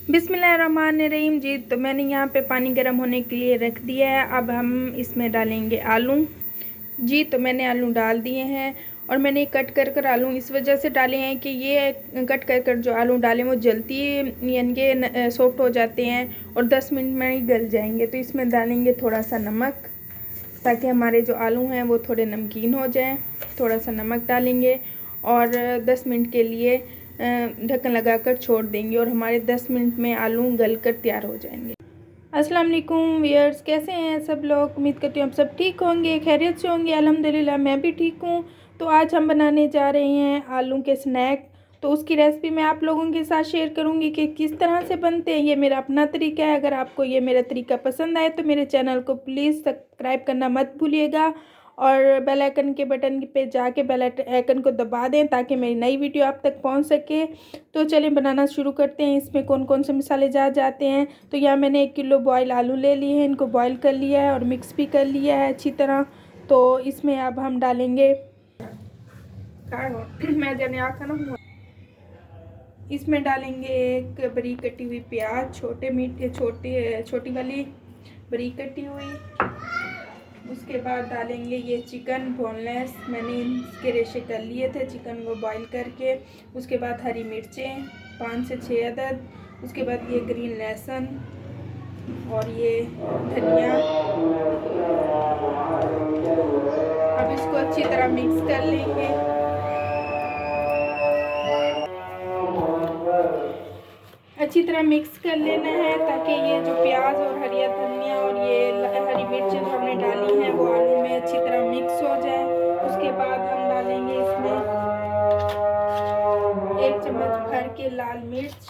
बिस्मिल्लाहिर्रहमानिर्रहीम। जी तो मैंने यहाँ पे पानी गर्म होने के लिए रख दिया है। अब हम इसमें डालेंगे आलू। जी तो मैंने आलू डाल दिए हैं और मैंने कट कर कर आलू इस वजह से डाले हैं कि ये कट कर कर जो आलू डालें वो जल्दी यानी कि सॉफ्ट हो जाते हैं और 10 मिनट में ही गल जाएंगे। तो इसमें डालेंगे थोड़ा सा नमक ताकि हमारे जो आलू हैं वो थोड़े नमकीन हो जाएं। थोड़ा सा नमक डालेंगे और 10 मिनट के लिए ढक्कन लगाकर छोड़ देंगे और हमारे 10 मिनट में आलू गलकर तैयार हो जाएंगे। अस्सलाम वालेकुम व्यूअर्स, कैसे हैं सब लोग? उम्मीद करती हूँ आप सब ठीक होंगे, खैरियत से होंगे। अल्हम्दुलिल्लाह मैं भी ठीक हूँ। तो आज हम बनाने जा रहे हैं आलू के स्नैक। तो उसकी रेसिपी मैं आप लोगों के साथ शेयर करूँगी कि किस तरह से बनते हैं। ये मेरा अपना तरीका है। अगर आपको ये मेरा तरीका पसंद आए तो मेरे चैनल को प्लीज़ सब्सक्राइब करना मत भूलिएगा और बेल आइकन के बटन पे जाके बेल आइकन को दबा दें ताकि मेरी नई वीडियो आप तक पहुंच सके। तो चलिए बनाना शुरू करते हैं। इसमें कौन कौन से मसाले जाते हैं। तो यहाँ मैंने 1 किलो बॉयल आलू ले लिए हैं। इनको बॉयल कर लिया है और मिक्स भी कर लिया है अच्छी तरह। तो इसमें अब हम डालेंगे मैं जाने आखा ना इसमें डालेंगे एक बारीक कटी हुई प्याज, छोटी वाली बारीक कटी हुई। उसके बाद डालेंगे ये चिकन बोनलेस, मैंने इसके रेशे कर लिए थे चिकन को बॉईल करके। उसके बाद हरी मिर्चें 5 से 6 अदद। उसके बाद ये ग्रीन लहसुन और ये धनिया। अब इसको अच्छी तरह मिक्स कर लेंगे। अच्छी तरह मिक्स कर लेना है ताकि ये जो प्याज और हरी धनिया और ये हरी मिर्चें जो हमने डाली हैं वो आलू में अच्छी तरह मिक्स हो जाए। उसके बाद हम डालेंगे इसमें 1 चम्मच भर के लाल मिर्च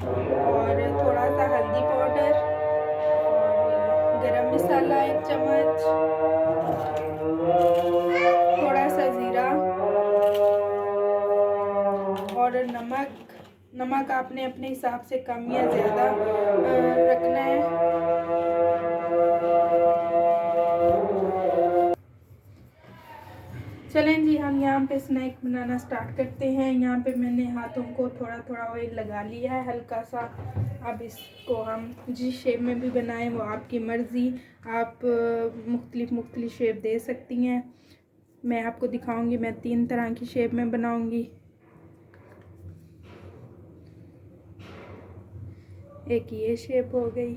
और थोड़ा सा हल्दी पाउडर और गरम मसाला 1 चम्मच, थोड़ा सा ज़ीरा और नमक आपने अपने हिसाब से कम या ज़्यादा रखना है। चलें जी, हम यहाँ पे स्नैक बनाना स्टार्ट करते हैं। यहाँ पे मैंने हाथों को थोड़ा थोड़ा ऑयल लगा लिया है हल्का सा। अब इसको हम जिस शेप में भी बनाएं वो आपकी मर्ज़ी। आप मुख्तलिफ शेप दे सकती हैं। मैं आपको दिखाऊंगी, मैं 3 तरह की शेप में बनाऊंगी। एक ये शेप हो गई,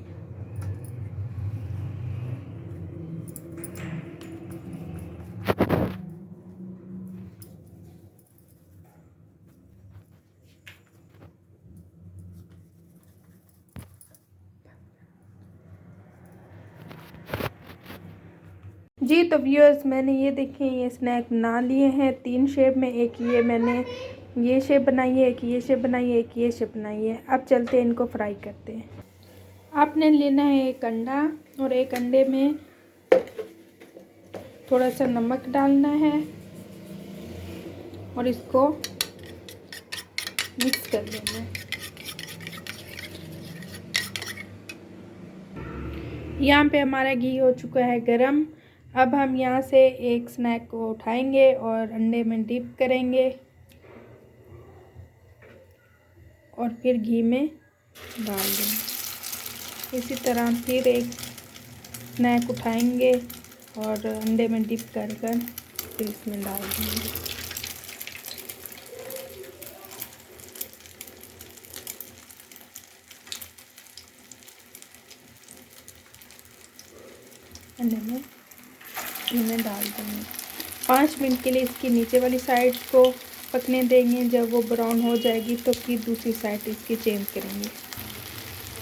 जी तो व्यूअर्स मैंने ये देखें ये स्नैक बना लिए हैं 3 शेप में। एक ये मैंने ये शेप बनाई है, एक ये शेप बनाई है, एक ये शेप बनाई है। अब चलते हैं इनको फ्राई करते हैं। आपने लेना है एक अंडा और एक अंडे में थोड़ा सा नमक डालना है और इसको मिक्स कर देना है। यहाँ पे हमारा घी हो चुका है गरम। अब हम यहाँ से एक स्नैक को उठाएंगे और अंडे में डिप करेंगे और फिर घी में डाल देंगे। इसी तरह फिर एक स्नैक उठाएंगे और अंडे में डिप कर कर फिर इसमें डाल देंगे। अंडे में इन्हें डाल देंगे। 5 मिनट के लिए इसकी नीचे वाली साइड को पकने देंगे। जब वो ब्राउन हो जाएगी तो फिर दूसरी साइड इसकी चेंज करेंगे।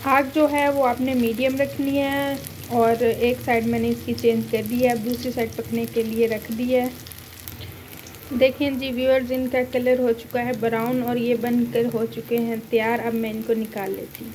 आग जो है वो आपने मीडियम रखनी है और एक साइड मैंने इसकी चेंज कर दी है। अब दूसरी साइड पकने के लिए रख दी है। देखें जी व्यूअर्स, इनका कलर हो चुका है ब्राउन और ये बनकर हो चुके हैं तैयार। अब मैं इनको निकाल लेती हूँ।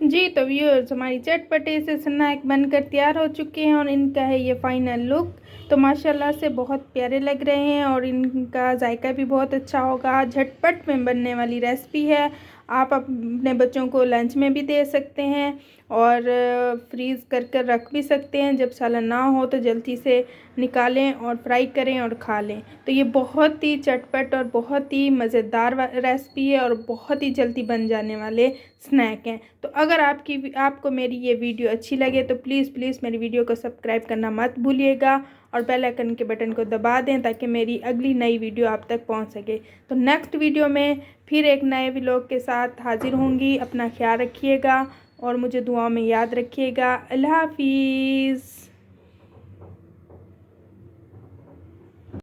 जी तो व्यूअर्स हमारी चटपटे से स्नैक बनकर तैयार हो चुके हैं और इनका है ये फाइनल लुक। तो माशाल्लाह से बहुत प्यारे लग रहे हैं और इनका जायका भी बहुत अच्छा होगा। झटपट में बनने वाली रेसिपी है। आप अपने बच्चों को लंच में भी दे सकते हैं और फ्रीज़ कर कर रख भी सकते हैं। जब सालन ना हो तो जल्दी से निकालें और फ्राई करें और खा लें। तो ये बहुत ही चटपट और बहुत ही मज़ेदार रेसिपी है और बहुत ही जल्दी बन जाने वाले स्नैक हैं। तो अगर आपको मेरी ये वीडियो अच्छी लगे तो प्लीज़ मेरी वीडियो को सब्सक्राइब करना मत भूलिएगा और बेल आइकन के बटन को दबा दें ताकि मेरी अगली नई वीडियो आप तक पहुंच सके। तो नेक्स्ट वीडियो में फिर एक नए व्लॉग के साथ हाजिर होंगी। अपना ख्याल रखिएगा और मुझे दुआ में याद रखिएगा। अल्लाह हाफिज़।